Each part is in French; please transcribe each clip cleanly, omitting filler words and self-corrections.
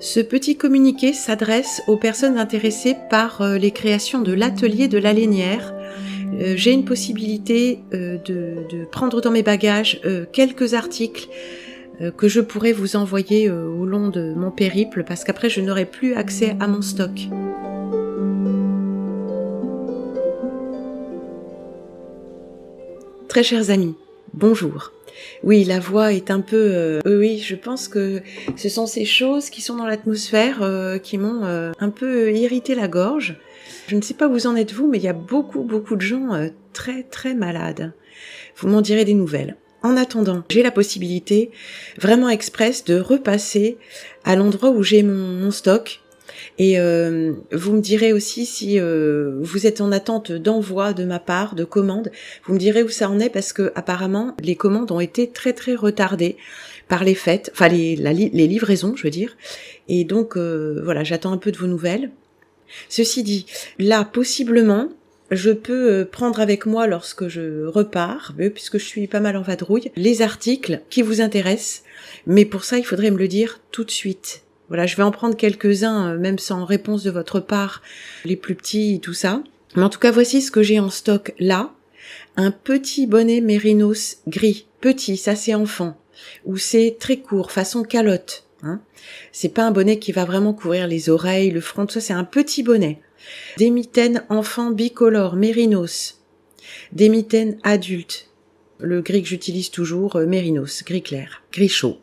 Ce petit communiqué s'adresse aux personnes intéressées par les créations de l'atelier de la lainière. J'ai une possibilité de prendre dans mes bagages quelques articles que je pourrais vous envoyer au long de mon périple, parce qu'après je n'aurai plus accès à mon stock. Très chers amis, bonjour. Oui, la voix est un peu... oui, je pense que ce sont ces choses qui sont dans l'atmosphère qui m'ont un peu irrité la gorge. Je ne sais pas où vous en êtes vous, mais il y a beaucoup de gens très très malades. Vous m'en direz des nouvelles. En attendant, j'ai la possibilité, vraiment express, de repasser à l'endroit où j'ai mon stock. Et vous me direz aussi si vous êtes en attente d'envoi de ma part, de commandes. Vous me direz où ça en est, parce que apparemment les commandes ont été très très retardées par les fêtes, enfin les livraisons, je veux dire. Et donc voilà, j'attends un peu de vos nouvelles. Ceci dit, là possiblement, je peux prendre avec moi lorsque je repars, puisque je suis pas mal en vadrouille, les articles qui vous intéressent. Mais pour ça, il faudrait me le dire tout de suite. Voilà, je vais en prendre quelques-uns, même sans réponse de votre part, les plus petits, tout ça. Mais en tout cas, voici ce que j'ai en stock là. Un petit bonnet mérinos gris. Petit, ça c'est enfant. Ou c'est très court, façon calotte. Hein. C'est pas un bonnet qui va vraiment couvrir les oreilles, le front, tout ça, c'est un petit bonnet. Des mitaines enfants bicolores, mérinos. Des mitaines adultes. Le gris que j'utilise toujours, mérinos, gris clair, gris chaud.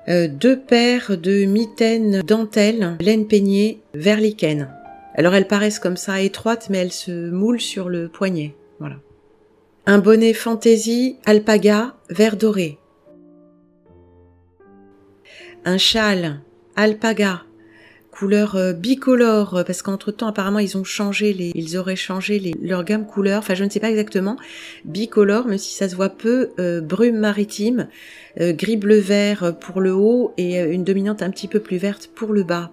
2 paires de mitaines dentelle, laine peignée, vert lichen. Alors elles paraissent comme ça étroites, mais elles se moulent sur le poignet. Voilà. Un bonnet fantaisie, alpaga, vert doré. Un châle, alpaga, couleur bicolore, parce qu'entre-temps apparemment ils auraient changé leur gamme couleur, enfin je ne sais pas exactement, bicolore, même si ça se voit peu, brume maritime, gris bleu vert pour le haut et une dominante un petit peu plus verte pour le bas.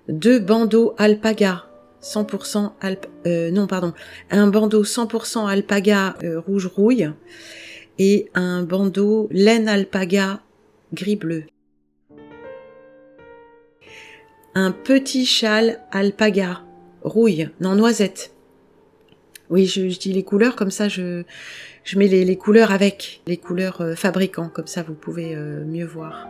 2 bandeaux alpaga, 100% un bandeau 100% alpaga rouge rouille et un bandeau laine alpaga gris bleu. Un petit châle alpaga, rouille, non noisette. Oui, je dis les couleurs, comme ça je mets les couleurs avec, les couleurs fabricants, comme ça vous pouvez mieux voir.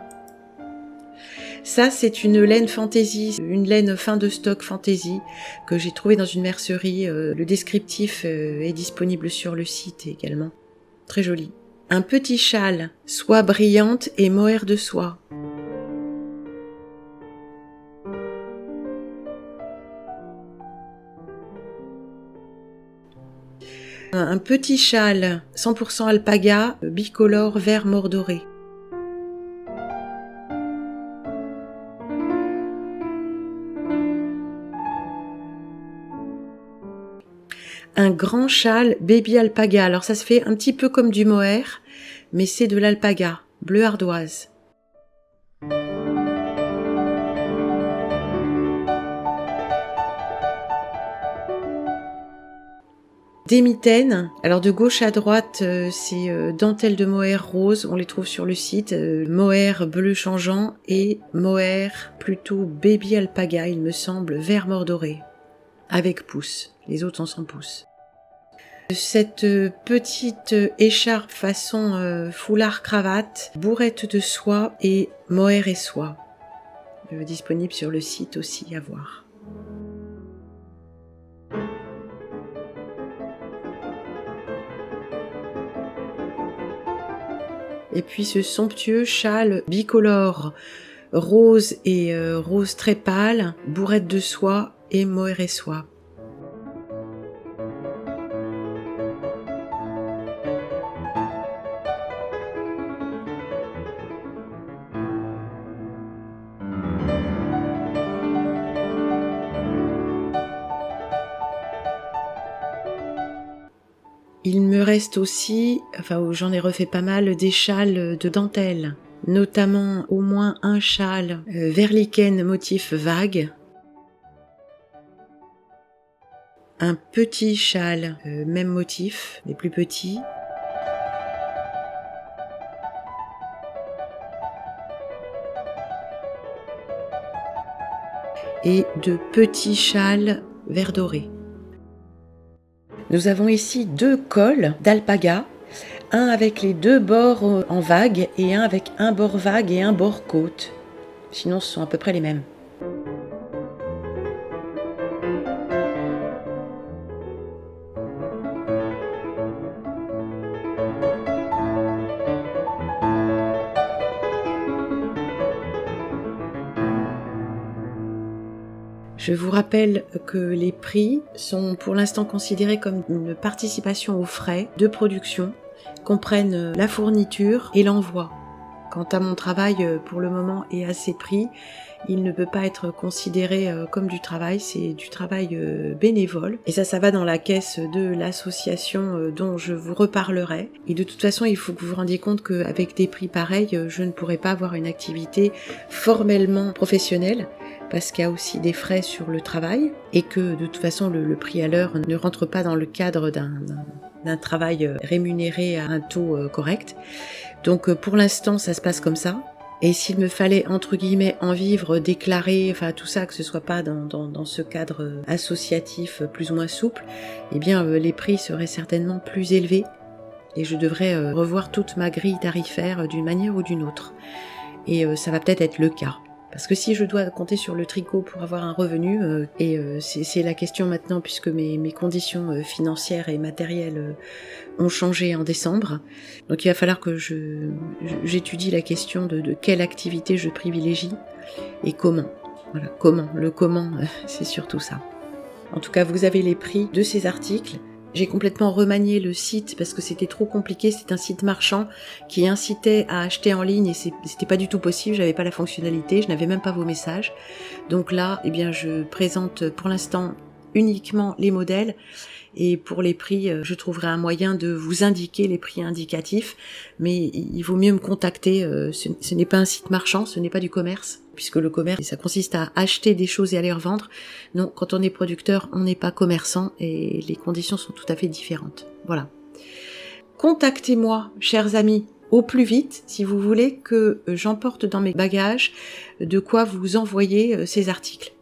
Ça, c'est une laine fantaisie, une laine fin de stock fantaisie que j'ai trouvée dans une mercerie. Le descriptif est disponible sur le site également. Très joli. Un petit châle, soie brillante et mohair de soie. Un petit châle 100% alpaga, bicolore vert mordoré. Un grand châle baby alpaga. Alors ça se fait un petit peu comme du mohair, mais c'est de l'alpaga, bleu ardoise. Des mitaines, alors de gauche à droite, c'est dentelle de mohair rose, on les trouve sur le site, mohair bleu changeant et mohair plutôt baby alpaga, il me semble, vert mordoré, avec pouce, les autres sont sans pouce. Cette petite écharpe façon foulard cravate, bourrette de soie et mohair et soie, disponible sur le site aussi à voir. Et puis ce somptueux châle bicolore, rose et rose très pâle, bourrette de soie et mohair et soie. Il me reste aussi, j'en ai refait pas mal, des châles de dentelle, notamment au moins un châle vert lichen motif vague, un petit châle même motif, mais plus petit, et de petits châles vert doré. Nous avons ici 2 cols d'alpaga, un avec les 2 bords en vague et un avec un bord vague et un bord côte. Sinon, ce sont à peu près les mêmes. Je vous rappelle que les prix sont pour l'instant considérés comme une participation aux frais de production, comprennent la fourniture et l'envoi. Quant à mon travail, pour le moment, est à ces prix. Il ne peut pas être considéré comme du travail, c'est du travail bénévole. Et ça va dans la caisse de l'association dont je vous reparlerai. Et de toute façon, il faut que vous vous rendiez compte qu'avec des prix pareils, je ne pourrais pas avoir une activité formellement professionnelle, parce qu'il y a aussi des frais sur le travail, et que de toute façon, le prix à l'heure ne rentre pas dans le cadre d'un travail rémunéré à un taux correct. Donc pour l'instant, ça se passe comme ça. Et s'il me fallait, entre guillemets, en vivre, déclarer, enfin tout ça, que ce soit pas dans ce cadre associatif plus ou moins souple, eh bien les prix seraient certainement plus élevés et je devrais revoir toute ma grille tarifaire d'une manière ou d'une autre. Et ça va peut-être être le cas. Parce que si je dois compter sur le tricot pour avoir un revenu, c'est la question maintenant puisque mes conditions financières et matérielles ont changé en décembre, donc il va falloir que j'étudie la question de quelle activité je privilégie et comment. Voilà, comment. Le comment, c'est surtout ça. En tout cas, vous avez les prix de ces articles. J'ai complètement remanié le site parce que c'était trop compliqué. C'est un site marchand qui incitait à acheter en ligne et c'était pas du tout possible. J'avais pas la fonctionnalité, je n'avais même pas vos messages. Donc là, eh bien, je présente pour l'instant uniquement les modèles et pour les prix, je trouverai un moyen de vous indiquer les prix indicatifs. Mais il vaut mieux me contacter. Ce n'est pas un site marchand, ce n'est pas du commerce. Puisque le commerce, ça consiste à acheter des choses et à les revendre. Non, quand on est producteur, on n'est pas commerçant et les conditions sont tout à fait différentes. Voilà. Contactez-moi, chers amis, au plus vite, si vous voulez que j'emporte dans mes bagages de quoi vous envoyer ces articles.